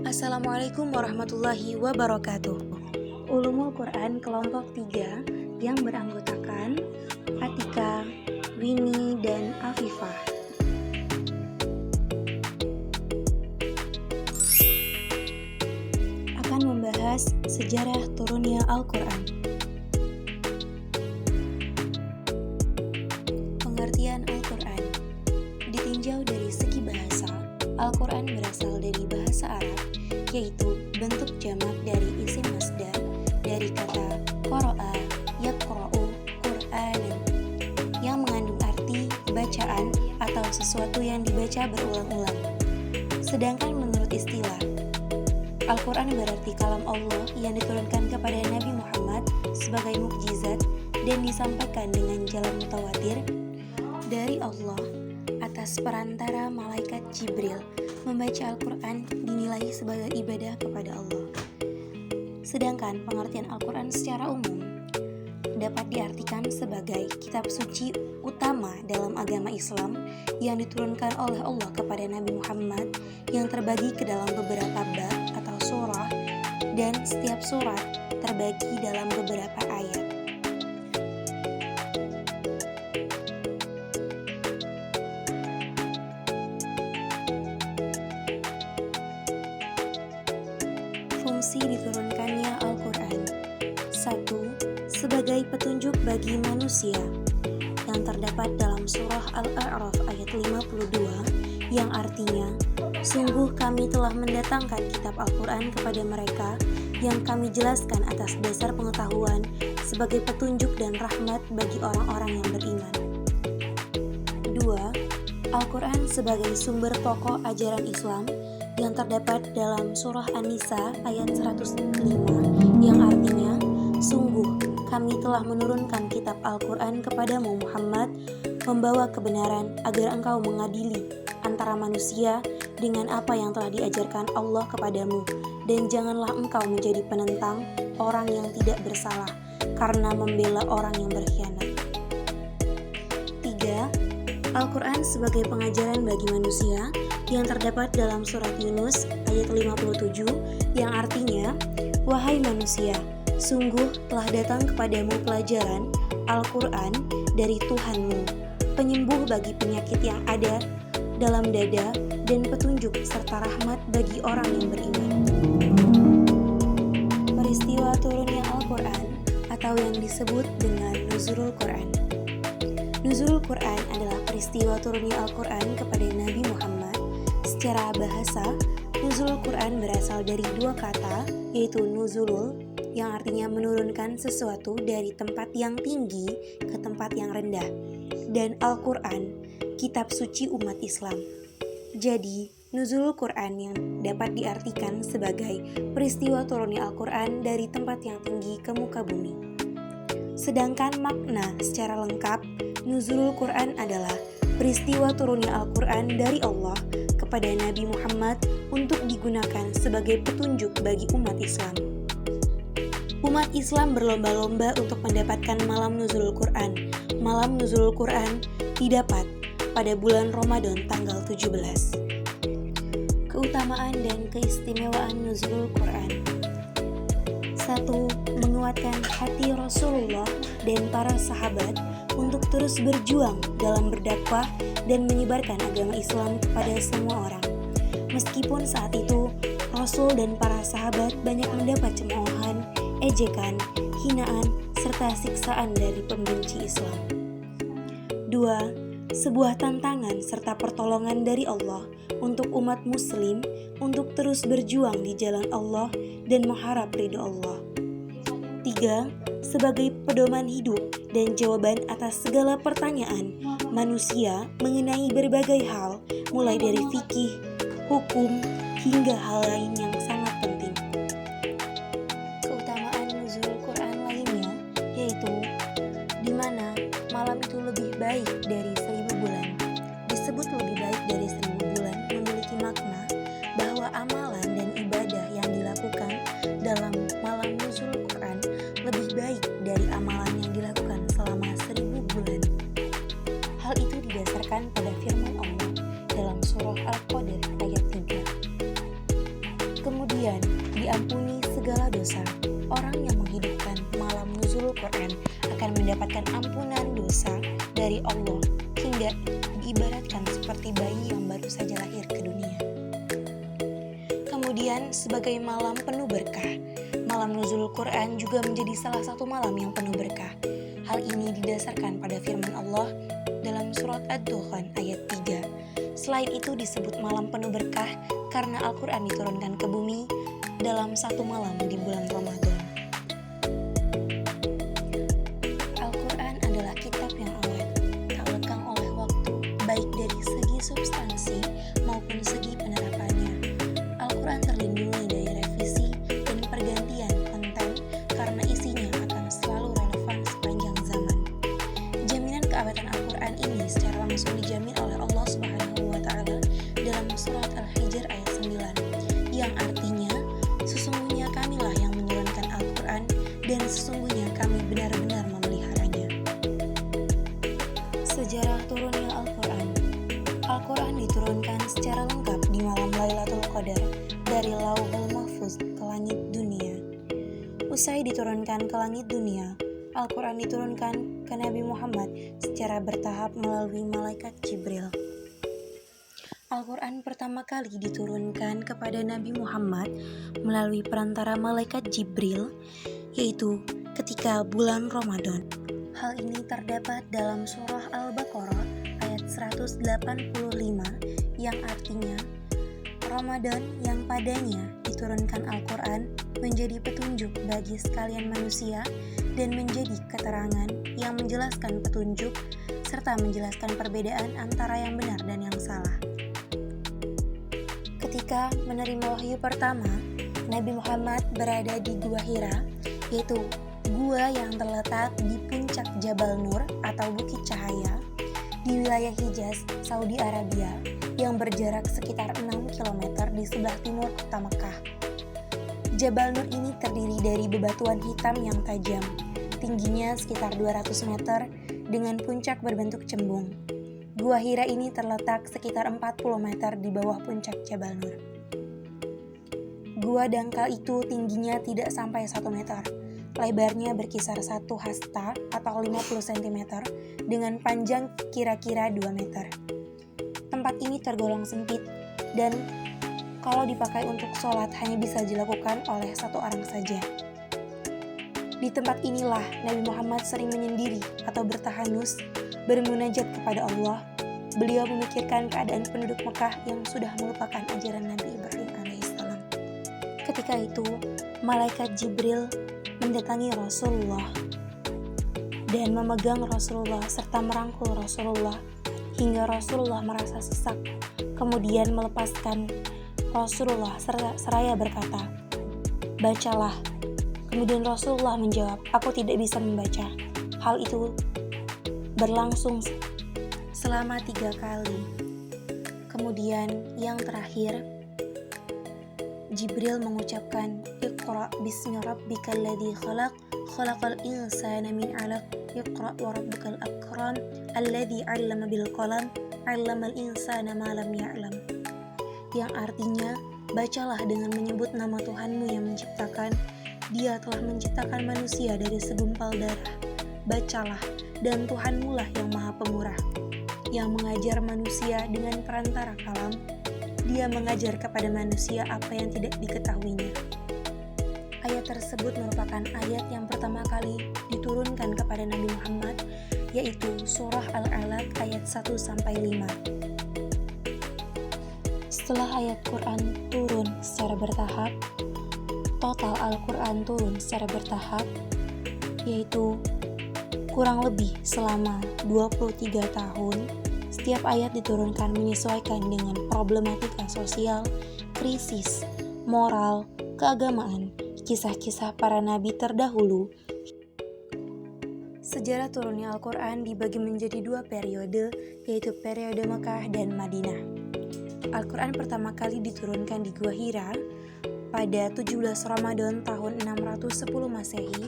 Assalamualaikum warahmatullahi wabarakatuh. Ulumul Quran kelompok 3 yang beranggotakan Atika, Winnie, dan Afifah. Akan membahas sejarah turunnya Al-Quran. Pengertian Al-Quran ditinjau dari segi bahasa. Al-Quran berasal dari bahasa Arab, yaitu bentuk jamak dari isim masdar dari kata qara'a, yaqra'u, qur'anan, yang mengandung arti bacaan atau sesuatu yang dibaca berulang-ulang. Sedangkan menurut istilah, Al-Quran berarti kalam Allah yang diturunkan kepada Nabi Muhammad sebagai mukjizat dan disampaikan dengan jalan mutawatir dari Allah atas perantara malaikat Jibril. Membaca Al-Quran dinilai sebagai ibadah kepada Allah. Sedangkan pengertian Al-Quran secara umum dapat diartikan sebagai kitab suci utama dalam agama Islam yang diturunkan oleh Allah kepada Nabi Muhammad, yang terbagi ke dalam beberapa bab atau surah, dan setiap surat terbagi dalam beberapa ayat. Fungsi diturunkannya Al-Quran. 1. Sebagai petunjuk bagi manusia, yang terdapat dalam surah Al-A'raf ayat 52, yang artinya, sungguh kami telah mendatangkan kitab Al-Quran kepada mereka yang kami jelaskan atas dasar pengetahuan sebagai petunjuk dan rahmat bagi orang-orang yang beriman. 2. Al-Quran sebagai sumber pokok ajaran Islam, yang terdapat dalam surah An-Nisa ayat 105, yang artinya, sungguh kami telah menurunkan kitab Al-Quran kepadamu Muhammad, membawa kebenaran agar engkau mengadili antara manusia dengan apa yang telah diajarkan Allah kepadamu, dan janganlah engkau menjadi penentang orang yang tidak bersalah karena membela orang yang berkhianat. 3. Al-Quran sebagai pengajaran bagi manusia, yang terdapat dalam surat Yunus ayat 57, yang artinya, wahai manusia, sungguh telah datang kepadamu pelajaran Al-Quran dari Tuhanmu, penyembuh bagi penyakit yang ada dalam dada dan petunjuk serta rahmat bagi orang yang beriman. Peristiwa turunnya Al-Quran atau yang disebut dengan Nuzulul Quran. Nuzulul Quran adalah peristiwa turunnya Al-Quran kepada Nabi Muhammad. Secara bahasa, Nuzulul Quran berasal dari dua kata, yaitu nuzulul, yang artinya menurunkan sesuatu dari tempat yang tinggi ke tempat yang rendah, dan Al-Quran, kitab suci umat Islam. Jadi, Nuzulul Quran yang dapat diartikan sebagai peristiwa turunnya Al-Quran dari tempat yang tinggi ke muka bumi. Sedangkan makna secara lengkap, Nuzulul Quran adalah peristiwa turunnya Al-Quran dari Allah kepada Nabi Muhammad untuk digunakan sebagai petunjuk bagi umat Islam. Umat Islam berlomba-lomba untuk mendapatkan malam Nuzulul Quran. Malam Nuzulul Quran didapat pada bulan Ramadan tanggal 17. Keutamaan dan keistimewaan Nuzulul Quran. 1. Menguatkan hati Rasulullah dan para sahabat untuk terus berjuang dalam berdakwah dan menyebarkan agama Islam kepada semua orang. Meskipun saat itu Rasul dan para sahabat banyak mendapat cemoohan, ejekan, hinaan, serta siksaan dari pembenci Islam. 2. Sebuah tantangan serta pertolongan dari Allah untuk umat muslim untuk terus berjuang di jalan Allah dan mengharap ridho Allah. 3. Sebagai pedoman hidup dan jawaban atas segala pertanyaan manusia mengenai berbagai hal, mulai dari fikih, hukum, hingga hal lain yang sangat penting. Keutamaan Nuzulul Quran lainnya yaitu di mana malam itu lebih baik dari 1000 bulan. Disebut lebih baik dari 1000 bulan memiliki makna bahwa amalan dan ibadah yang dilakukan dalam malam Nuzulul Quran lebih baik dari amalan yang dilakukan selama 1000 bulan. Hal itu didasarkan pada firman Allah dalam surah Al-Qadr ayat 3. mendapatkan ampunan dosa dari Allah hingga diibaratkan seperti bayi yang baru saja lahir ke dunia. Kemudian sebagai malam penuh berkah, malam nuzulul Quran juga menjadi salah satu malam yang penuh berkah. Hal ini didasarkan pada firman Allah dalam surat Ad-Dukhan ayat 3. Selain itu disebut malam penuh berkah karena Al-Quran diturunkan ke bumi dalam satu malam di bulan Ramadan. Al-Quran adalah kitab yang awet, tak lekang oleh waktu, baik dari segi substansi maupun segi penerapannya. Al-Quran terlindungi dari revisi dan pergantian konten karena isinya akan selalu relevan sepanjang zaman. Jaminan keawetan Al-Quran ini secara langsung dijamin oleh Allah Subhanahu wa Ta'ala dalam surat Al-Hijr ayat 9, yang artinya, sesungguhnya kamilah yang menurunkan Al-Quran dan sesungguhnya kami benar-benar memeliharanya. Sejarah turunnya Al-Quran. Al-Quran diturunkan secara lengkap di malam Lailatul Qadar dari Lauhul Mahfuz ke langit dunia. Usai diturunkan ke langit dunia, Al-Quran diturunkan ke Nabi Muhammad secara bertahap melalui malaikat Jibril. Al-Quran pertama kali diturunkan kepada Nabi Muhammad melalui perantara malaikat Jibril, yaitu ketika bulan Ramadan. Hal ini terdapat dalam surah Al-Baqarah ayat 185 yang artinya Ramadan yang padanya diturunkan Al-Quran menjadi petunjuk bagi sekalian manusia dan menjadi keterangan yang menjelaskan petunjuk serta menjelaskan perbedaan antara yang benar dan yang salah. Ketika menerima wahyu pertama, Nabi Muhammad berada di Gua Hira, yaitu gua yang terletak di puncak Jabal Nur atau Bukit Cahaya di wilayah Hijaz, Saudi Arabia, yang berjarak sekitar 6 km di sebelah timur kota Mekah. Jabal Nur ini terdiri dari bebatuan hitam yang tajam, tingginya sekitar 200 meter dengan puncak berbentuk cembung. Gua Hira ini terletak sekitar 40 meter di bawah puncak Jabal Nur. Gua dangkal itu tingginya tidak sampai 1 meter. Lebarnya berkisar 1 hasta atau 50 cm dengan panjang kira-kira 2 meter. Tempat ini tergolong sempit dan kalau dipakai untuk sholat hanya bisa dilakukan oleh 1 orang saja. Di tempat inilah Nabi Muhammad sering menyendiri atau bertahanus, bermunajat kepada Allah. Beliau memikirkan keadaan penduduk Mekah yang sudah melupakan ajaran Nabi Ibrahim alaihissalam. Ketika itu, malaikat Jibril mendatangi Rasulullah dan memegang Rasulullah serta merangkul Rasulullah hingga Rasulullah merasa sesak, kemudian melepaskan Rasulullah seraya berkata, "Bacalah." Kemudian Rasulullah menjawab, "Aku tidak bisa membaca." Hal itu berlangsung selama 3 kali. Kemudian yang terakhir, Jibril mengucapkan, "Iqra bismi rabbikal ladzi khalaq, khalaqal insana min 'alaq, iqra wa rabbukal akram, alladzi 'allama bil qalam, 'allamal insana ma lam ya'lam." Yang artinya, bacalah dengan menyebut nama Tuhanmu yang menciptakan. Dia telah menciptakan manusia dari segumpal darah. Bacalah, dan Tuhanmu lah yang Maha Pemurah, yang mengajar manusia dengan perantara kalam. Dia mengajar kepada manusia apa yang tidak diketahuinya. Ayat tersebut merupakan ayat yang pertama kali diturunkan kepada Nabi Muhammad, yaitu surah Al-Alaq ayat 1-5. Setelah ayat Quran turun secara bertahap, total Al-Quran turun secara bertahap, yaitu kurang lebih selama 23 tahun. Setiap ayat diturunkan menyesuaikan dengan problematika sosial, krisis, moral, keagamaan, kisah-kisah para nabi terdahulu. Sejarah turunnya Al-Quran dibagi menjadi 2 periode, yaitu periode Mekah dan Madinah. Al-Quran pertama kali diturunkan di Gua Hira pada 17 Ramadan tahun 610 Masehi.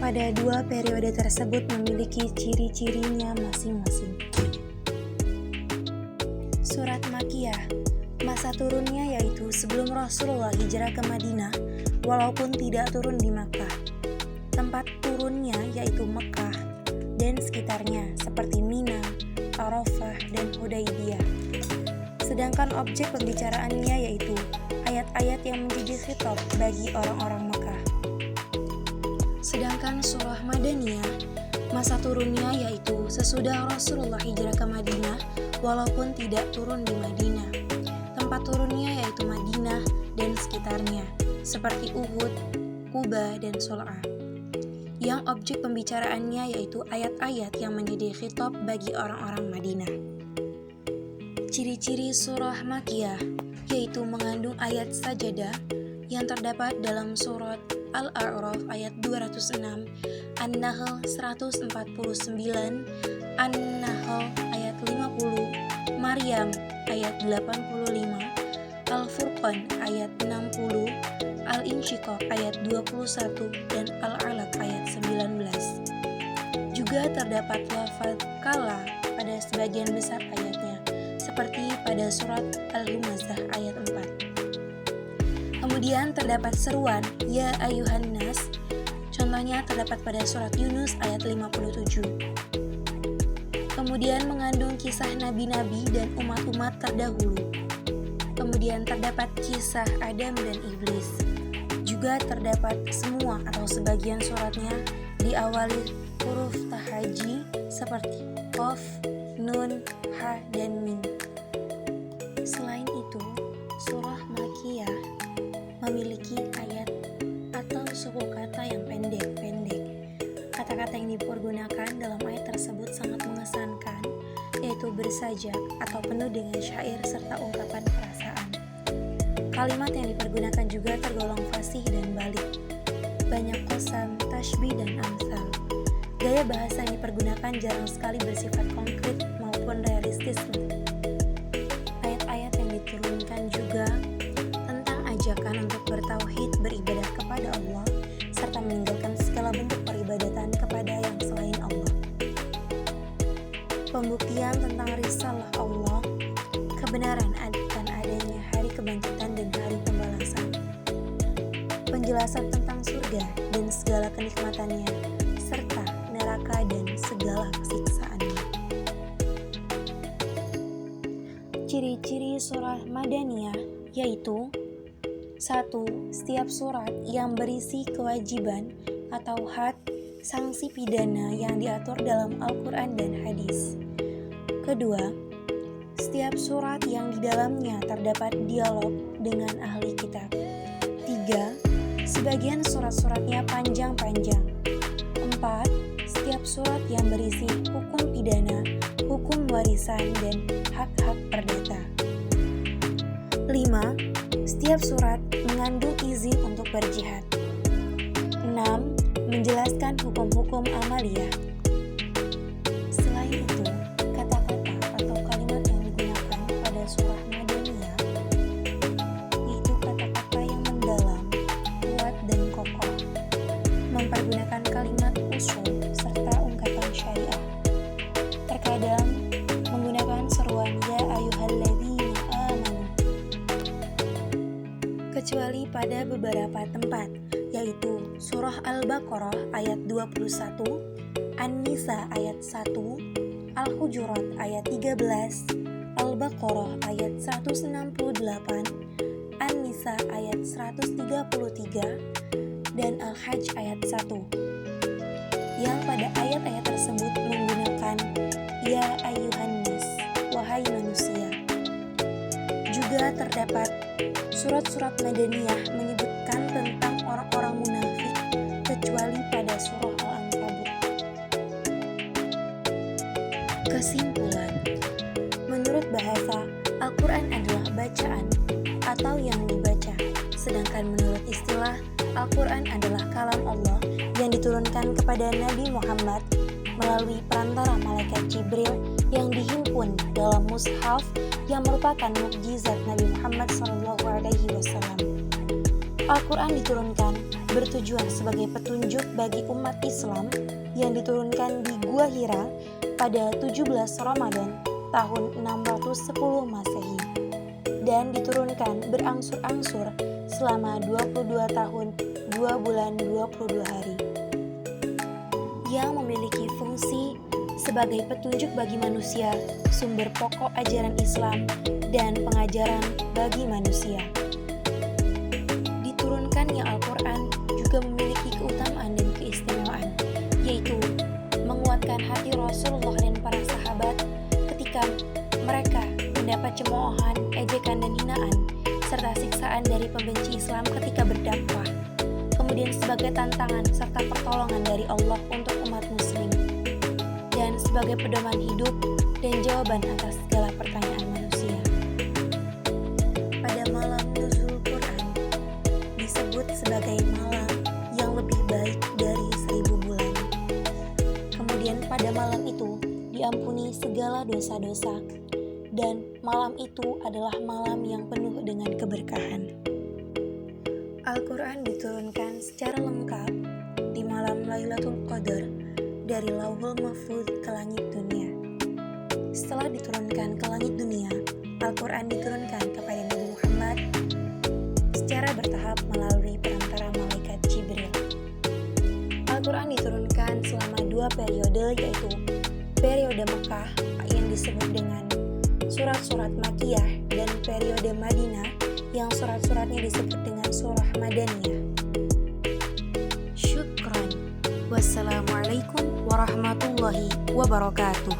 Pada 2 periode tersebut memiliki ciri-cirinya masing-masing. Surat Makkiyah, masa turunnya yaitu sebelum Rasulullah hijrah ke Madinah, walaupun tidak turun di Makkah. Tempat turunnya yaitu Mekah dan sekitarnya seperti Mina, Arafah, dan Hudaybiyah. Sedangkan objek pembicaraannya yaitu ayat-ayat yang menjadi khitab bagi orang-orang Mekah. Sedangkan surah Madaniyah, masa turunnya yaitu sesudah Rasulullah hijrah ke Madinah walaupun tidak turun di Madinah. Tempat turunnya yaitu Madinah dan sekitarnya seperti Uhud, Quba, dan Sol'ah. Yang objek pembicaraannya yaitu ayat-ayat yang menjadi khitab bagi orang-orang Madinah. Ciri-ciri surah Makkiyah yaitu mengandung ayat sajadah yang terdapat dalam surat Al-A'raf ayat 206, An-Nahl 149, An-Nahl ayat 50, Maryam ayat 85, Al-Furqan ayat 60, Al-Insyiqaq ayat 21, dan Al-Alaq ayat 19. Juga terdapat lafaz kala pada sebagian besar ayatnya, seperti pada surat Al-Humazah ayat 4. Kemudian terdapat seruan Ya Ayuhan Nas, contohnya terdapat pada surat Yunus ayat 57. Kemudian mengandung kisah nabi-nabi dan umat-umat terdahulu. Kemudian terdapat kisah Adam dan Iblis. Juga terdapat semua atau sebagian suratnya diawali huruf tahaji seperti Qaf, Nun, Ha, dan Mim. Selain itu, surah Makkiyah memiliki ayat atau suku kata yang pendek-pendek. Kata-kata yang dipergunakan dalam ayat tersebut sangat mengesankan, yaitu bersajak atau penuh dengan syair serta ungkapan perasaan. Kalimat yang dipergunakan juga tergolong fasih dan balik. Banyak qasam, tashbih, dan amsal. Gaya bahasa yang dipergunakan jarang sekali bersifat konkret maupun realistis. Ayat-ayat yang diturunkan juga tentang ajakan untuk bertauhid, beribadah kepada Allah, serta meninggalkan segala bentuk peribadatan kepada yang selain Allah. Pembuktian tentang risalah Allah, kebenaran akan adanya hari kebangkitan dan hari pembalasan. Penjelasan tentang surga dan segala kenikmatannya, serta neraka dan segala kesiksaannya. Ciri-ciri surah Madaniyah yaitu 1. Setiap surat yang berisi kewajiban atau had, sanksi pidana yang diatur dalam Al-Quran dan hadis. Kedua, setiap surat yang di dalamnya terdapat dialog dengan ahli kitab. 3. Sebagian surat-suratnya panjang-panjang. 4. Setiap surat yang berisi hukum pidana, hukum warisan, dan hak-hak perdata. 5. Setiap surat mengandung izin untuk berjihad. 6. Menjelaskan hukum-hukum amaliyah. Selain itu, kata-kata atau kalimat yang digunakan pada surah Madaniyah yaitu kata-kata yang mendalam, kuat, dan kokoh, mempergunakan kalimat usul serta ungkapan syariah. Terkadang menggunakan seruan Ya ayyuhalladzina amanu, kecuali pada beberapa tempat, yaitu surah Al-Baqarah ayat 21, An-Nisa ayat 1, Al-Hujurat ayat 13, Al-Baqarah ayat 168, An-Nisa ayat 133, dan Al-Hajj ayat 1. Yang pada ayat-ayat tersebut menggunakan Ya Ayyuhan Nas, wahai manusia. Juga terdapat surat-surat Madaniyah menyebutkan tentang orang-orang munafik kecuali pada surah Al-Ankabut. Kesimpulan, menurut bahasa, Al-Quran adalah bacaan atau yang dibaca, sedangkan menurut istilah, Al-Quran adalah kalam Allah yang diturunkan kepada Nabi Muhammad melalui perantara malaikat Jibril yang dihimpun dalam mushaf yang merupakan mukjizat Nabi Muhammad SAW. Al-Quran diturunkan bertujuan sebagai petunjuk bagi umat Islam yang diturunkan di Gua Hira pada 17 Ramadan tahun 610 Masehi dan diturunkan berangsur-angsur selama 22 tahun 2 bulan 22 hari. yang memiliki fungsi sebagai petunjuk bagi manusia, sumber pokok ajaran Islam, dan pengajaran bagi manusia. Diturunkannya Al-Quran juga memiliki keutamaan dan keistimewaan, yaitu menguatkan hati Rasulullah dan para sahabat ketika mereka mendapat cemoohan, ejekan, dan hinaan, serta siksaan dari pembenci Islam ketika berdakwah. Kemudian sebagai tantangan serta pertolongan dari Allah untuk umat muslim, dan sebagai pedoman hidup dan jawaban atas segala pertanyaan manusia. Pada malam nuzul Quran disebut sebagai malam yang lebih baik dari 1000 bulan. Kemudian pada malam itu diampuni segala dosa-dosa, dan malam itu adalah malam yang penuh dengan keberkahan. Al-Quran diturunkan secara lengkap di malam Lailatul Qadar dari Lauhul Mahfuz ke langit dunia. Setelah diturunkan ke langit dunia, Al-Quran diturunkan kepada Nabi Muhammad secara bertahap melalui perantara malaikat Jibril. Al-Quran diturunkan selama 2 periode, yaitu periode Mekah yang disebut dengan surat-surat Makkiyah dan periode Madinah yang surat-suratnya disebut dengan surah Madaniyah. Syukran. Wassalamualaikum warahmatullahi wabarakatuh.